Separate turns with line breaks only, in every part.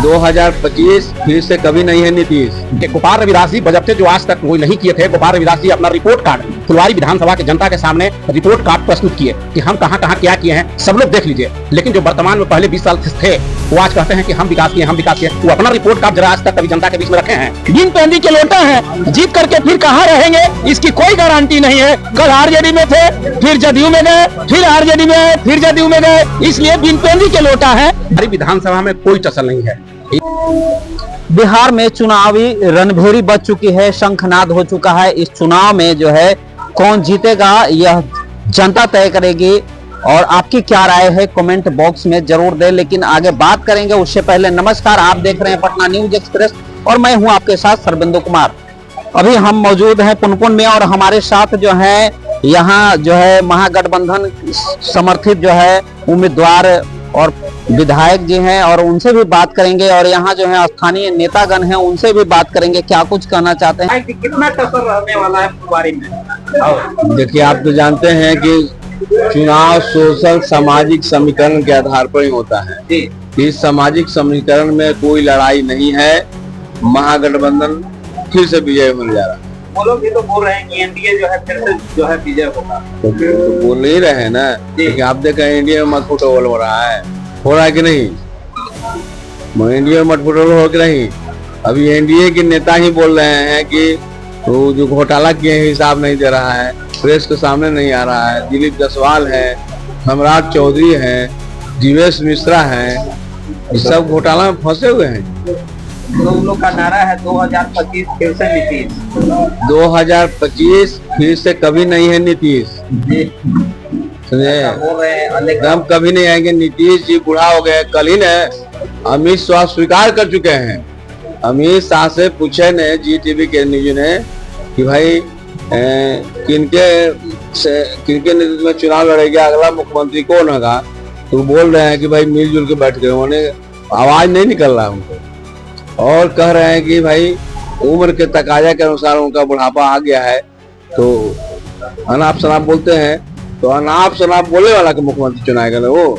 2025 फिर से कभी नहीं है नीतीश।
कि गोपाल रविदास जी बजट जो आज तक कोई नहीं किए थे, गोपाल रविदास जी अपना रिपोर्ट कार्ड फुलवारी विधानसभा की जनता के सामने रिपोर्ट कार्ड प्रस्तुत किए कि हम कहां कहां क्या किए हैं, सब लोग देख लीजिए। लेकिन जो वर्तमान में पहले 20 साल थे वो आज कहते हैं कि हम विकास किए, हम विकास किए। वो अपना रिपोर्ट कार्ड जरा आज तक कभी जनता के बीच में रखे हैं?
बिन पेंदी के लोटा है, जीत करके फिर कहाँ रहेंगे इसकी कोई गारंटी नहीं है। कल आरजेडी में थे, फिर जदयू में गए, फिर आरजेडी में, फिर जदयू में गए, इसलिए बिन पेंदी के लोटा है।
हमारी विधानसभा में कोई टसल नहीं है।
बिहार में चुनावी रणभेरी बज चुकी है, शंखनाद हो चुका है। इस चुनाव में जो है कौन जीतेगा यह जनता तय करेगी। और आपकी क्या राय है कमेंट बॉक्स में जरूर दें। लेकिन आगे बात करेंगे उससे पहले नमस्कार, आप देख रहे हैं पटना न्यूज एक्सप्रेस और मैं हूं आपके साथ सरबिंदु कुमार। अभी हम मौजूद हैं पुनपुन में और हमारे साथ जो है यहाँ जो है महागठबंधन समर्थित जो है उम्मीदवार और विधायक जी हैं और उनसे भी बात करेंगे। और यहाँ जो है स्थानीय नेतागण हैं उनसे भी बात करेंगे, क्या कुछ कहना चाहते हैं।
कितना टक्कर रहने वाला है फुलवारी में?
देखिए, आप तो जानते हैं कि चुनाव सोशल सामाजिक समीकरण के आधार पर ही होता है। इस सामाजिक समीकरण में कोई लड़ाई नहीं है। महागठबंधन फिर से विजय होने जा रहा है।
वो लोग भी तो बोल रहे हैं कि एनडीए जो है फिर से जो है विजय होगा।
तो बोल नहीं रहे हैं ना कि आप देखें एनडीए में मतफुटबॉल हो रहा है कि नहीं? एनडीए में मतफुटबॉल हो कि नहीं? अभी एनडीए के नेता ही बोल रहे हैं कि वो जो घोटाला किए हिसाब नहीं दे रहा है, प्रेस के सामने नहीं आ रहा है। दिलीप जायसवाल है, सम्राट चौधरी है, जीवेश मिश्रा है, ये सब घोटाला में फंसे हुए हैं।
उन लोग का नारा है 2025 फिर से नीतीश।
2025 फिर से कभी नहीं है नीतीश। समझे? एकदम कभी नहीं आएंगे। नीतीश जी बूढ़ा हो गए। कल ही ने अमित शाह स्वीकार कर चुके हैं। अमित शाह से पूछे ने GTV के न्यूज ने कि भाई किनके नेतृत्व में चुनाव लड़ेगा, अगला मुख्यमंत्री कौन होगा? तो बोल रहे हैं कि भाई मिलजुल के बैठ गए। उन्होंने आवाज नहीं निकल रहा उनको और कह रहे हैं कि भाई उम्र के तकाजा के अनुसार उनका बुढ़ापा आ गया है। तो अनाप शनाप बोलते हैं, तो अनाप शनाप बोलने वाला के मुख्यमंत्री चुनाएगा ना? वो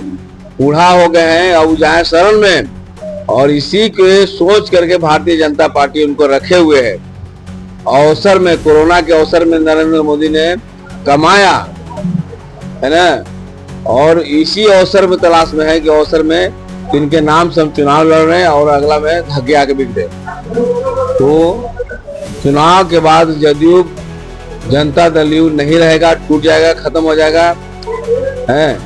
बूढ़ा हो गए हैं, अब जाए शरण में। और इसी के सोच करके भारतीय जनता पार्टी उनको रखे हुए है। अवसर में, कोरोना के अवसर में नरेंद्र मोदी ने कमाया है ना, और इसी अवसर में तलाश में है कि अवसर में इनके नाम से हम चुनाव लड़ रहे हैं और अगला में धक्के आके बिक दे। तो चुनाव के बाद जदयू जनता दल नहीं रहेगा, टूट जाएगा, खत्म हो जाएगा है।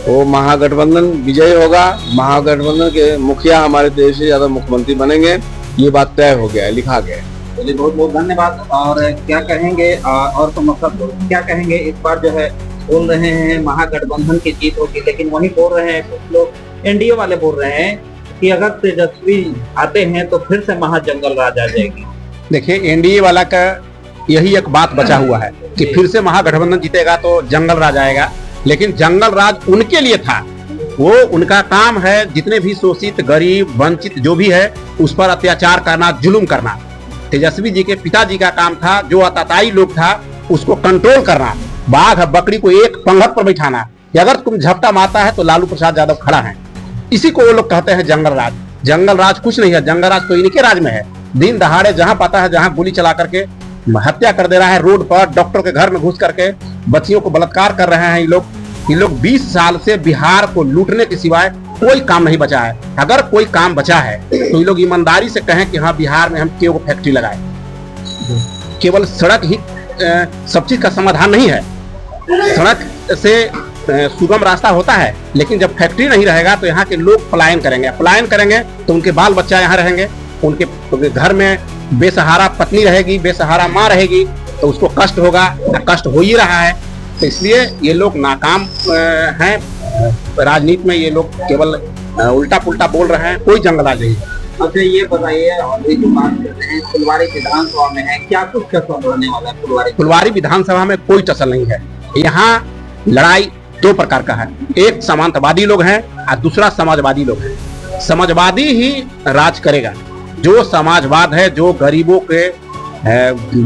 वो महागठबंधन विजयी होगा। महागठबंधन के मुखिया हमारे तेजस्वी यादव मुख्यमंत्री बनेंगे, ये बात तय हो गया है, लिखा गया है।
चलिए, बहुत बहुत धन्यवाद। और क्या कहेंगे और तो मतलब क्या कहेंगे, इस बार जो है बोल रहे हैं महागठबंधन की जीत होगी, लेकिन वही बोल रहे हैं कुछ लोग एनडीए वाले बोल रहे हैं कि अगर तेजस्वी आते हैं तो फिर से महाजंगल राज आ जाएगी।
देखिए, एनडीए वाला का यही एक बात बचा हुआ है कि फिर से महागठबंधन जीतेगा तो जंगल राज आएगा। लेकिन जंगल राज उनके लिए था, वो उनका काम है जितने भी शोषित, गरीब, वंचित जो भी है उस पर अत्याचार करना, जुल्म करना। तेजस्वी जी के पिताजी का काम था, जो अताताई लोग था उसको कंट्रोल करना, बाघ बकरी को एक पंगत पर बैठाना कि अगर तुम झपटा मारता है तो लालू प्रसाद यादव खड़ा है। इसी को वो लोग कहते हैं जंगल राज। जंगल राज कुछ नहीं है, जंगल राज तो इनके राज में है। दिन दहाड़े जहां पाता है, जहां गोली चला करके हत्या कर दे रहा है, रोड पर डॉक्टर के घर में घुस करके बच्चियों को बलात्कार कर रहे हैं। ये लोग 20 साल से बिहार को लूटने के सिवाय कोई काम नहीं बचा है। अगर कोई काम बचा है तो ये लोग ईमानदारी से कहें कि हाँ, बिहार में हम केवल फैक्ट्री लगाए। केवल सड़क ही सब चीज का समाधान नहीं है। सड़क से सुगम रास्ता होता है, लेकिन जब फैक्ट्री नहीं रहेगा तो यहाँ के लोग पलायन करेंगे तो उनके बाल बच्चा यहाँ रहेंगे, उनके घर में बेसहारा पत्नी रहेगी, बेसहारा माँ रहेगी, तो उसको कष्ट होगा, कष्ट हो ही रहा है। तो इसलिए ये लोग नाकाम हैं राजनीति में। ये लोग केवल उल्टा पुल्टा बोल रहे हैं, कोई जंगल राज नहीं है।
अच्छा, ये बताइए, और जो बात करते हैं फुलवारी विधानसभा में है, क्या कुछ टसल रहने वाला है?
फुलवारी विधानसभा में कोई टसल नहीं है। यहाँ लड़ाई दो प्रकार का है, एक समांतवादी लोग हैं और दूसरा समाजवादी लोग हैं। समाजवादी ही राज करेगा। जो समाजवाद है, जो गरीबों के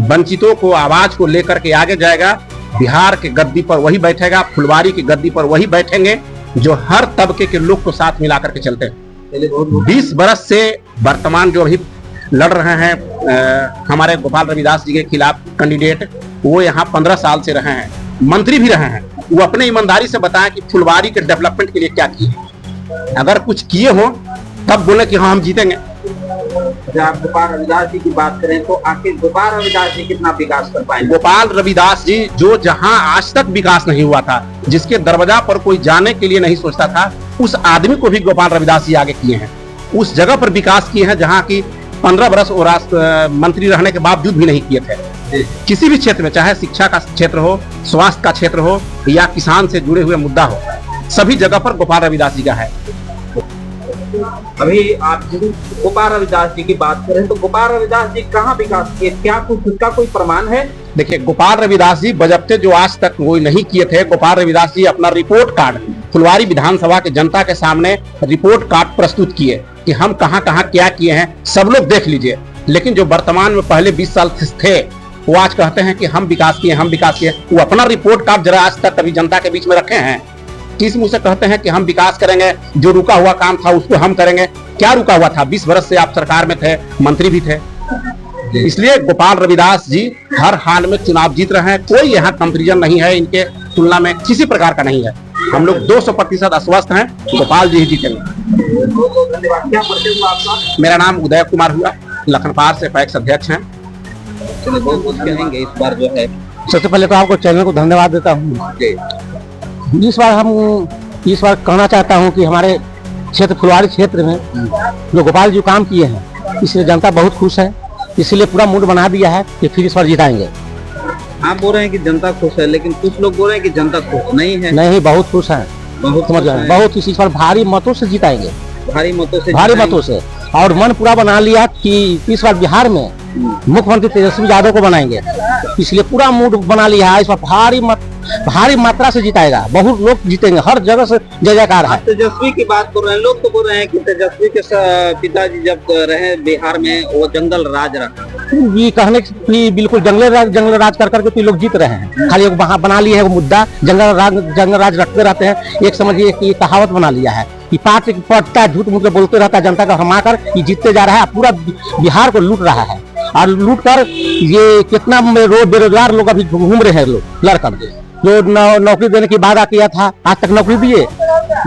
वंचितों को आवाज को लेकर के आगे जाएगा, बिहार के गद्दी पर वही बैठेगा, फुलवारी की गद्दी पर वही बैठेंगे जो हर तबके के लोग को साथ मिला करके चलते हैं।
चलिए बहुत
20 बरस से वर्तमान जो अभी लड़ रहे हैं हमारे गोपाल रविदास जी के खिलाफ कैंडिडेट, वो यहाँ 15 साल से रहे हैं, मंत्री भी रहे हैं। वो अपने ईमानदारी से बताएं कि फुलवारी के डेवलपमेंट के लिए क्या किए। अगर कुछ किए हो तब बोले कि हाँ हम जीतेंगे।
जब आप गोपाल रविदास जी की बात करें तो आखिर गोपाल रविदास जी कितना विकास कर पाएंगे?
गोपाल रविदास जी जो जहां आज तक विकास नहीं हुआ था, जिसके दरवाजा पर कोई जाने के लिए नहीं सोचता था, उस आदमी को भी गोपाल रविदास जी आगे किए हैं। उस जगह पर विकास किए हैं जहां की 15 बरस वो मंत्री रहने के बावजूद भी नहीं किए थे। किसी भी क्षेत्र में, चाहे शिक्षा का क्षेत्र हो, स्वास्थ्य का क्षेत्र हो या किसान से जुड़े हुए मुद्दा हो, सभी जगह पर गोपाल रविदास जी का है।
अभी आप गोपाल रविदास जी की बात करें तो गोपाल रविदास जी कहाँ विकास किए? क्या कुछ उसका कोई प्रमाण है?
देखिए, गोपाल रविदास जी बजप्ते जो आज तक वो नहीं किए थे, गोपाल रविदास जी अपना रिपोर्ट कार्ड फुलवारी विधानसभा के जनता के सामने रिपोर्ट कार्ड प्रस्तुत किए कि हम कहाँ कहाँ क्या किए हैं, सब लोग देख लीजिए। लेकिन जो वर्तमान में पहले 20 साल थे, वो आज कहते हैं कि हम विकास किए, हम विकास किए। वो अपना रिपोर्ट कार्ड जरा आज तक कभी जनता के बीच में रखे हैं? किस मुंह से कहते हैं कि हम विकास करेंगे, जो रुका हुआ काम था उसको हम करेंगे? क्या रुका हुआ था? 20 बरस से आप सरकार में थे, मंत्री भी थे। इसलिए गोपाल रविदास जी हर हाल में चुनाव जीत रहे हैं। कोई यहाँ कंपेरिजन नहीं है, इनके तुलना में किसी प्रकार का नहीं है। हम लोग 200% आश्वस्त हैं, गोपाल जी ही जीतेंगे।
धन्यवाद। क्या परिचय हुआ आपका?
मेरा नाम उदय कुमार हुआ, लखनपार से पैक्स अध्यक्ष हैं।
बहुत कुछ कहेंगे इस बार जो है।
सबसे पहले तो आपको चैनल को धन्यवाद देता हूँ। इस बार कहना चाहता हूँ कि हमारे क्षेत्र फुलवारी क्षेत्र में जो गोपाल जी काम किए हैं, इसलिए जनता बहुत खुश है। इसलिए पूरा मूड बना दिया है कि फिर इस बार जिताएंगे।
आप बोल रहे हैं कि जनता खुश है, लेकिन कुछ लोग बोल रहे हैं कि जनता खुश नहीं है।
नहीं, बहुत खुश है,
बहुत
समझ रहे हैं, बहुत इस बार भारी मतों से जिताएंगे,
भारी मतों से,
भारी मतों से। और मन पूरा बना लिया कि इस बार बिहार में मुख्यमंत्री तेजस्वी यादव को बनाएंगे। इसलिए पूरा मूड बना लिया है, इस बार भारी मात्रा से जिताएगा, बहुत लोग जीतेंगे, हर जगह से जय जयकार है।
तेजस्वी की बात कर रहे हैं, लोग तो बोल रहे हैं कि तेजस्वी के पिताजी जब रहे बिहार में वो जंगल राज रहा।
ये कहने की बिल्कुल जंगल राज कर करके तो लोग जीत रहे हैं। खाली वहाँ बना लिए है वो मुद्दा, जंगल राज रखते रहते हैं। एक समझिए कि कहावत बना लिया है कि पार्टी पड़ता है, झूठ मूठ के बोलते रहता है, जनता का हमाकर ये जीतते जा रहा है, पूरा बिहार को लूट रहा है। और लूट कर ये कितना बेरोजगार लोग अभी घूम रहे हैं, लोग लड़कर जो नौकरी देने की वादा किया था, आज तक नौकरी दिए।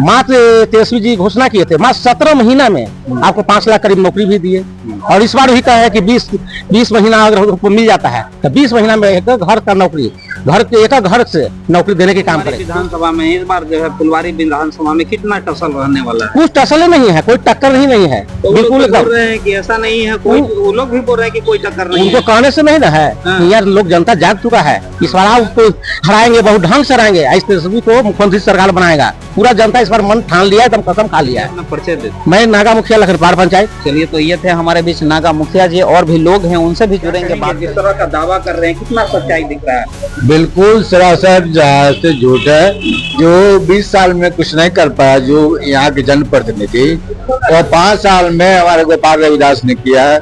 मात्र तेजस्वी जी घोषणा किए थे, मात्र 17 महीना में आपको 5 लाख करीब नौकरी भी दिए। और इस बार भी कहा है कि 20 महीना अगर मिल जाता है तो 20 महीना में एक घर का नौकरी, घर के एक घर से नौकरी देने के काम करें।
विधानसभा में इस बार जो है फुलवारी विधानसभा में कितना टसल रहने वाला है?
कुछ टसल नहीं है, कोई टक्कर ही नहीं है,
तो
बिल्कुल
बोल रहे हैं कि ऐसा नहीं है, कोई वो लोग भी बोल रहे हैं कि कोई टक्कर नहीं
उनको
है।
कहने से नहीं ना है। यार लोग जनता जाग चुका है, इस बार आप उसको हराएंगे, बहुत ढंग से हराएंगे। इस तेजस्वी को मुख्यमंत्री सरकार बनाएगा, पूरा जनता इस बार मन ठान लिया है, एकदम कसम खा लिया है।
अपना परिचय दे।
मैं नागा मुखिया लखनपार पंचायत।
चलिए, तो ये थे हमारे बीच नागा मुखिया जी, और भी लोग हैं उनसे भी जुड़ेंगे। बात जिस तरह का दावा कर रहे हैं, कितना सच्चाई दिख रहा है?
बिल्कुल सरासर जहाँ से झूठ है। जो 20 साल में कुछ नहीं कर पाया जो यहाँ के जनप्रतिनिधि, और 5 साल में हमारे गोपाल रविदास ने किया है,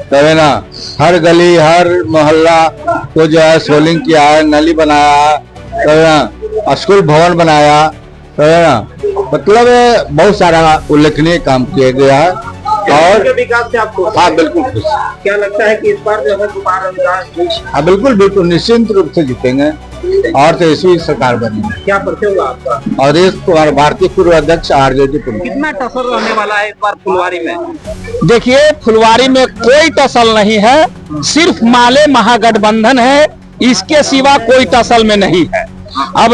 तब है ना। हर गली हर मोहल्ला को जो है सोलिंग किया है, नली बनाया है, तब है ना, स्कूल भवन बनाया, तब है ना, मतलब बहुत सारा उल्लेखनीय काम किया गया है। और
विकास से आप खुश?
हाँ, बिल्कुल खुश।
क्या लगता है कि इस बार जो है गोपाल रविदास जी?
हाँ, बिल्कुल निश्चिंत रूप से जीतेंगे और तेजस्वी सरकार बनेगी।
क्या परिचय हुआ आपका?
और इस भारतीय पूर्व अध्यक्ष आरजेडी पूर्व।
कितना टसल रहने वाला है इस बार फुलवारी में?
देखिए, फुलवारी में कोई टसल नहीं है, सिर्फ माले महागठबंधन है, इसके सिवा कोई टसल में नहीं है। अब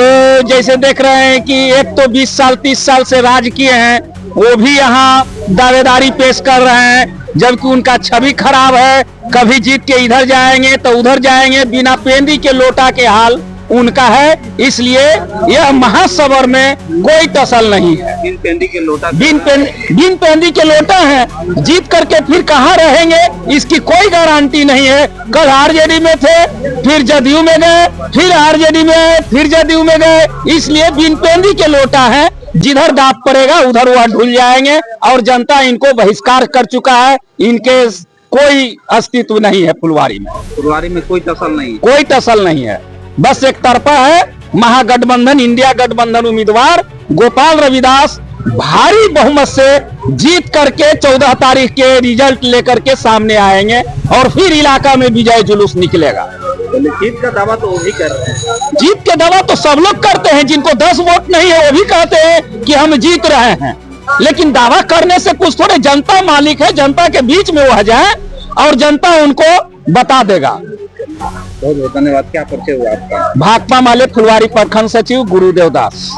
जैसे देख रहे हैं कि एक तो 20 साल 30 साल से राज किए हैं, वो भी यहाँ दावेदारी पेश कर रहे हैं, जबकि उनका छवि खराब है। कभी जीत के इधर जाएंगे तो उधर जाएंगे, बिना पेंदी के लोटा के हाल उनका है। इसलिए यह महासबर में कोई टसल नहीं है।
बिन पेंदी के लोटा,
बिन पेंदी के लोटा है, जीत करके फिर कहाँ रहेंगे इसकी कोई गारंटी नहीं है। कल आरजेडी में थे, फिर जदयू में गए, फिर आरजेडी में, फिर जदयू में गए। इसलिए बिन पेंदी के लोटा है, जिधर दाप पड़ेगा उधर वह ढुल जाएंगे। और जनता इनको बहिष्कार कर चुका है, इनके कोई अस्तित्व नहीं है फुलवारी में।
फुलवारी में कोई टसल नहीं,
कोई टसल नहीं है, बस एक तरफा है। महागठबंधन, इंडिया गठबंधन उम्मीदवार गोपाल रविदास भारी बहुमत से जीत करके 14 तारीख के रिजल्ट लेकर के सामने आएंगे और फिर इलाका में विजय जुलूस निकलेगा।
जीत का दावा तो वो भी कर रहे हैं।
जीत के दावा तो सब लोग करते हैं, जिनको 10 वोट नहीं है वो भी कहते हैं कि हम जीत रहे हैं, लेकिन दावा करने से कुछ थोड़े, जनता मालिक है, जनता के बीच में वो जाए और जनता उनको बता देगा।
बहुत बहुत धन्यवाद। क्या परिचय हुआ आपका?
भाकपा माले फुलवारी प्रखंड सचिव गुरुदेव दास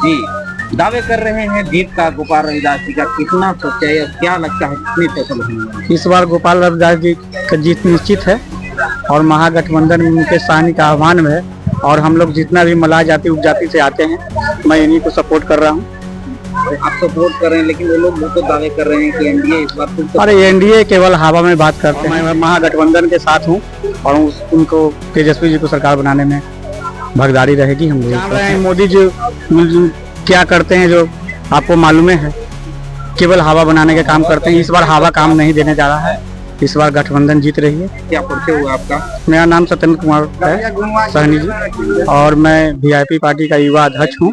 जी, दावे कर रहे हैं जीत का गोपाल रविदास जी का, कितना सच्चाई और क्या लगता है कितनी फसल होगी?
इस बार गोपाल रविदास जी का जीत निश्चित है और महागठबंधन में मुकेश सहनी का आह्वान है और हम लोग जितना भी मलाह जाति उपजाति से आते हैं मैं इन्हीं को सपोर्ट कर रहा हूँ।
आप सपोर्ट कर रहे हैं, लेकिन वो लोग तो दावे कर रहे हैं कि एनडीए इस बार फिर से।
अरे एनडीए केवल हवा में बात करते हैं, मैं महागठबंधन के साथ हूँ और उनको तेजस्वी जी को सरकार बनाने में भागीदारी रहेगी। हम जान रहे हैं मोदी जी क्या करते हैं जो आपको मालूम है, केवल हवा बनाने के काम करते हैं। इस बार हवा काम नहीं देने जा रहा है, इस बार गठबंधन जीत रही है।
क्या परिचय हुआ आपका?
मेरा नाम सत्येंद्र कुमार है सहनी जी और मैं वीआईपी पार्टी का युवा अध्यक्ष हूँ।